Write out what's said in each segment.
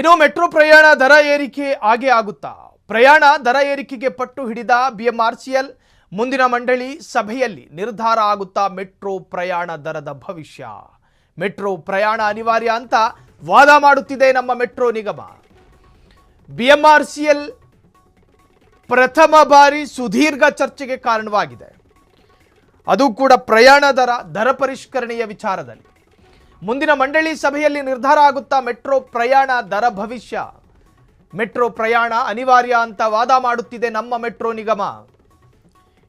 ಇನ್ನು ಮೆಟ್ರೋ ಪ್ರಯಾಣ ದರ ಏರಿಕೆ ಆಗೇ ಆಗುತ್ತಾ? ಪ್ರಯಾಣ ದರ ಏರಿಕೆಗೆ ಪಟ್ಟು ಹಿಡಿದ ಬಿಎಂಆರ್ಸಿಎಲ್ ಮುಂದಿನ ಮಂಡಳಿ ಸಭೆಯಲ್ಲಿ ನಿರ್ಧಾರ ಆಗುತ್ತಾ ಮೆಟ್ರೋ ಪ್ರಯಾಣ ದರದ ಭವಿಷ್ಯ. ಮೆಟ್ರೋ ಪ್ರಯಾಣ ಅನಿವಾರ್ಯ ಅಂತ ವಾದ ಮಾಡುತ್ತಿದೆ ನಮ್ಮ ಮೆಟ್ರೋ ನಿಗಮ. ಬಿಎಂಆರ್ಸಿಎಲ್ ಪ್ರಥಮ ಬಾರಿ ಸುದೀರ್ಘ ಚರ್ಚೆಗೆ ಕಾರಣವಾಗಿದೆ. ಅದು ಕೂಡ ಪ್ರಯಾಣ ದರ ಪರಿಷ್ಕರಣೆಯ ವಿಚಾರದಲ್ಲಿ. ಮುಂದಿನ ಮಂಡಳಿ ಸಭೆಯಲ್ಲಿ ನಿರ್ಧಾರ ಆಗುತ್ತಾ ಮೆಟ್ರೋ ಪ್ರಯಾಣ ದರ ಭವಿಷ್ಯ. ಮೆಟ್ರೋ ಪ್ರಯಾಣ ಅನಿವಾರ್ಯ ಅಂತ ವಾದ ಮಾಡುತ್ತಿದೆ ನಮ್ಮ ಮೆಟ್ರೋ ನಿಗಮ.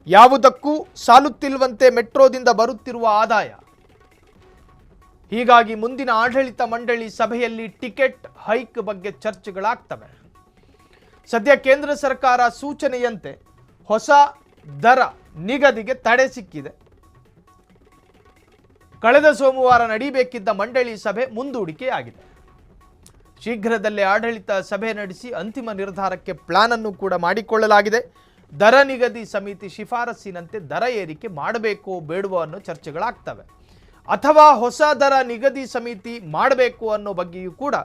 ಯಾವುದಕ್ಕೂ ಸಾಲುತ್ತಿಲ್ವಂತೆ ಮೆಟ್ರೋದಿಂದ ಬರುತ್ತಿರುವ ಆದಾಯ. ಹೀಗಾಗಿ ಮುಂದಿನ ಆಡಳಿತ ಮಂಡಳಿ ಸಭೆಯಲ್ಲಿ ಟಿಕೆಟ್ ಹೈಕ್ ಬಗ್ಗೆ ಚರ್ಚೆಗಳಾಗ್ತವೆ. ಸದ್ಯ ಕೇಂದ್ರ ಸರ್ಕಾರ ಸೂಚನೆಯಂತೆ ಹೊಸ ದರ ನಿಗದಿಗೆ ತಡೆ ಸಿಕ್ಕಿದೆ. ಕಳೆದ ಸೋಮವಾರ ನಡೆಯಬೇಕಿದ್ದ ಮಂಡಳಿ ಸಭೆ ಮುಂದೂಡಿಕೆಯಾಗಿದೆ. ಶೀಘ್ರದಲ್ಲೇ ಆಡಳಿತ ಸಭೆ ನಡೆಸಿ ಅಂತಿಮ ನಿರ್ಧಾರಕ್ಕೆ ಪ್ಲಾನ್ ಅನ್ನು ಕೂಡ ಮಾಡಿಕೊಳ್ಳಲಾಗಿದೆ. ದರ ನಿಗದಿ ಸಮಿತಿ ಶಿಫಾರಸ್ಸಿನಂತೆ ದರ ಏರಿಕೆ ಮಾಡಬೇಕೋ ಬೇಡವೋ ಅನ್ನೋ ಚರ್ಚೆಗಳಾಗ್ತವೆ. ಅಥವಾ ಹೊಸ ದರ ನಿಗದಿ ಸಮಿತಿ ಮಾಡಬೇಕು ಅನ್ನೋ ಬಗ್ಗೆಯೂ ಕೂಡ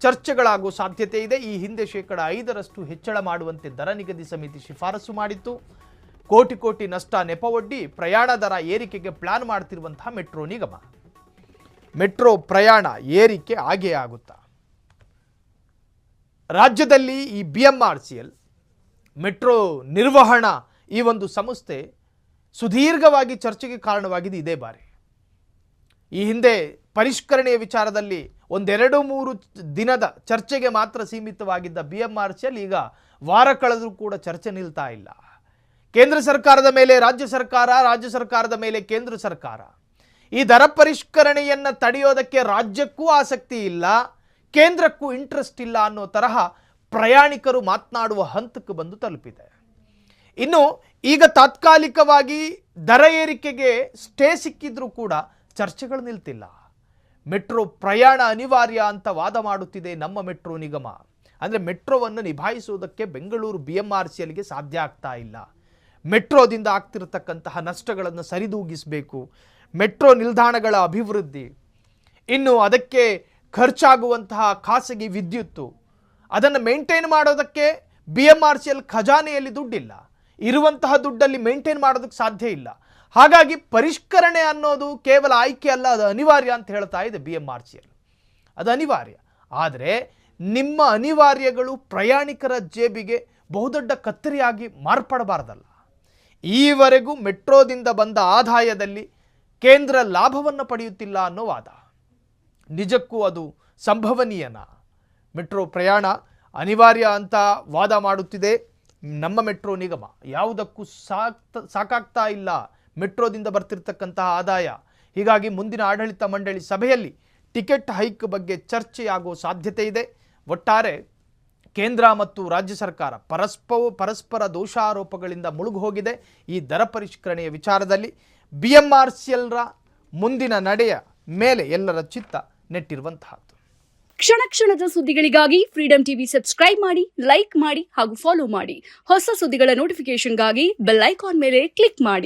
ಚರ್ಚೆಗಳಾಗುವ ಸಾಧ್ಯತೆ ಇದೆ. ಈ ಹಿಂದೆ 5% ಹೆಚ್ಚಳ ಮಾಡುವಂತೆ ದರ ನಿಗದಿ ಸಮಿತಿ ಶಿಫಾರಸು ಮಾಡಿತ್ತು. ಕೋಟಿ ನಷ್ಟ ನೆಪವೊಡ್ಡಿ ಪ್ರಯಾಣ ದರ ಏರಿಕೆಗೆ ಪ್ಲಾನ್ ಮಾಡ್ತಿರುವಂತಹ ಮೆಟ್ರೋ ನಿಗಮ. ಮೆಟ್ರೋ ಪ್ರಯಾಣ ಏರಿಕೆ ಆಗೇ ಆಗುತ್ತಾ? ರಾಜ್ಯದಲ್ಲಿ ಈ ಬಿಎಂಆರ್ಸಿಎಲ್ ಮೆಟ್ರೋ ನಿರ್ವಹಣಾ ಈ ಒಂದು ಸಂಸ್ಥೆ ಸುದೀರ್ಘವಾಗಿ ಚರ್ಚೆಗೆ ಕಾರಣವಾಗಿದೆ ಇದೇ ಬಾರಿ. ಈ ಹಿಂದೆ ಪರಿಷ್ಕರಣೆಯ ವಿಚಾರದಲ್ಲಿ 1-2-3 ದಿನದ ಚರ್ಚೆಗೆ ಮಾತ್ರ ಸೀಮಿತವಾಗಿದ್ದ ಬಿಎಂಆರ್ಸಿಎಲ್ ಈಗ ವಾರ ಕಳೆದರೂ ಕೂಡ ಚರ್ಚೆ ನಿಲ್ತಾ ಇಲ್ಲ. ಕೇಂದ್ರ ಸರ್ಕಾರದ ಮೇಲೆ ರಾಜ್ಯ ಸರ್ಕಾರ, ರಾಜ್ಯ ಸರ್ಕಾರದ ಮೇಲೆ ಕೇಂದ್ರ ಸರ್ಕಾರ. ಈ ದರ ಪರಿಷ್ಕರಣೆಯನ್ನು ತಡೆಯೋದಕ್ಕೆ ರಾಜ್ಯಕ್ಕೂ ಆಸಕ್ತಿ ಇಲ್ಲ, ಕೇಂದ್ರಕ್ಕೂ ಇಂಟ್ರೆಸ್ಟ್ ಇಲ್ಲ ಅನ್ನೋ ತರಹ ಪ್ರಯಾಣಿಕರು ಮಾತನಾಡುವ ಹಂತಕ್ಕೆ ಬಂದು ತಲುಪಿದೆ. ಇನ್ನು ಈಗ ತಾತ್ಕಾಲಿಕವಾಗಿ ದರ ಏರಿಕೆಗೆ ಸ್ಟೇ ಸಿಕ್ಕಿದ್ರೂ ಕೂಡ ಚರ್ಚೆಗಳು ನಿಲ್ತಿಲ್ಲ. ಮೆಟ್ರೋ ಪ್ರಯಾಣ ಅನಿವಾರ್ಯ ಅಂತ ವಾದ ಮಾಡುತ್ತಿದೆ ನಮ್ಮ ಮೆಟ್ರೋ ನಿಗಮ. ಅಂದರೆ ಮೆಟ್ರೋವನ್ನು ನಿಭಾಯಿಸುವುದಕ್ಕೆ ಬೆಂಗಳೂರು ಬಿಎಂಆರ್ಸಿಎಲ್ಗೆ ಸಾಧ್ಯ ಆಗ್ತಾ ಇಲ್ಲ. ಮೆಟ್ರೋದಿಂದ ಆಗ್ತಿರತಕ್ಕಂತಹ ನಷ್ಟಗಳನ್ನು ಸರಿದೂಗಿಸಬೇಕು. ಮೆಟ್ರೋ ನಿಲ್ದಾಣಗಳ ಅಭಿವೃದ್ಧಿ, ಇನ್ನು ಅದಕ್ಕೆ ಖರ್ಚಾಗುವಂತಹ ಖಾಸಗಿ ವಿದ್ಯುತ್ತು, ಅದನ್ನು ಮೇಂಟೈನ್ ಮಾಡೋದಕ್ಕೆ ಬಿಎಂಆರ್ಸಿಎಲ್ ಖಜಾನೆಯಲ್ಲಿ ದುಡ್ಡಿಲ್ಲ. ಇರುವಂತಹ ದುಡ್ಡಲ್ಲಿ ಮೇಂಟೈನ್ ಮಾಡೋದಕ್ಕೆ ಸಾಧ್ಯ ಇಲ್ಲ. ಹಾಗಾಗಿ ಪರಿಷ್ಕರಣೆ ಅನ್ನೋದು ಕೇವಲ ಆಯ್ಕೆ ಅಲ್ಲ, ಅದು ಅನಿವಾರ್ಯ ಅಂತ ಹೇಳ್ತಾ ಇದೆ ಬಿಎಂಆರ್ಸಿಎಲ್. ಅದು ಅನಿವಾರ್ಯ. ಆದರೆ ನಿಮ್ಮ ಅನಿವಾರ್ಯಗಳು ಪ್ರಯಾಣಿಕರ ಜೇಬಿಗೆ ಬಹುದೊಡ್ಡ ಕತ್ತರಿಯಾಗಿ ಮಾರ್ಪಡಬಾರ್ದಲ್ಲ. ಈವರೆಗೂ ಮೆಟ್ರೋದಿಂದ ಬಂದ ಆದಾಯದಲ್ಲಿ ಕೇಂದ್ರ ಲಾಭವನ್ನು ಪಡೆಯುತ್ತಿಲ್ಲ ಅನ್ನೋ ವಾದ. ನಿಜಕ್ಕೂ ಅದು ಸಂಭವನೀಯನಾ? ಮೆಟ್ರೋ ಪ್ರಯಾಣ ಅನಿವಾರ್ಯ ಅಂತ ವಾದ ಮಾಡುತ್ತಿದೆ ನಮ್ಮ ಮೆಟ್ರೋ ನಿಗಮ. ಯಾವುದಕ್ಕೂ ಸಾಕಾಗ್ತಾ ಇಲ್ಲ ಮೆಟ್ರೋದಿಂದ ಬರ್ತಿರ್ತಕ್ಕಂತಹ ಆದಾಯ. ಹೀಗಾಗಿ ಮುಂದಿನ ಆಡಳಿತ ಮಂಡಳಿ ಸಭೆಯಲ್ಲಿ ಟಿಕೆಟ್ ಹೈಕ್ ಬಗ್ಗೆ ಚರ್ಚೆಯಾಗುವ ಸಾಧ್ಯತೆ ಇದೆ. ಒಟ್ಟಾರೆ ಕೇಂದ್ರ ಮತ್ತು ರಾಜ್ಯ ಸರ್ಕಾರ ಪರಸ್ಪರ ದೋಷಾರೋಪಗಳಿಂದ ಮುಳುಗು ಹೋಗಿದೆ ಈ ದರ ಪರಿಷ್ಕರಣೆಯ ವಿಚಾರದಲ್ಲಿ. ಬಿಎಂಆರ್ಸಿಎಲ್ರ ಮುಂದಿನ ನಡೆಯ ಮೇಲೆ ಎಲ್ಲರ ಚಿತ್ತ ನೆಟ್ಟಿರುವಂತಹದ್ದು. ಕ್ಷಣ ಕ್ಷಣದ ಸುದ್ದಿಗಳಿಗಾಗಿ ಫ್ರೀಡಂ ಟಿವಿ ಸಬ್ಸ್ಕ್ರೈಬ್ ಮಾಡಿ, ಲೈಕ್ ಮಾಡಿ ಹಾಗೂ ಫಾಲೋ ಮಾಡಿ. ಹೊಸ ಸುದ್ದಿಗಳ ನೋಟಿಫಿಕೇಶನ್ಗಾಗಿ ಬೆಲ್ ಐಕಾನ್ ಮೇಲೆ ಕ್ಲಿಕ್ ಮಾಡಿ.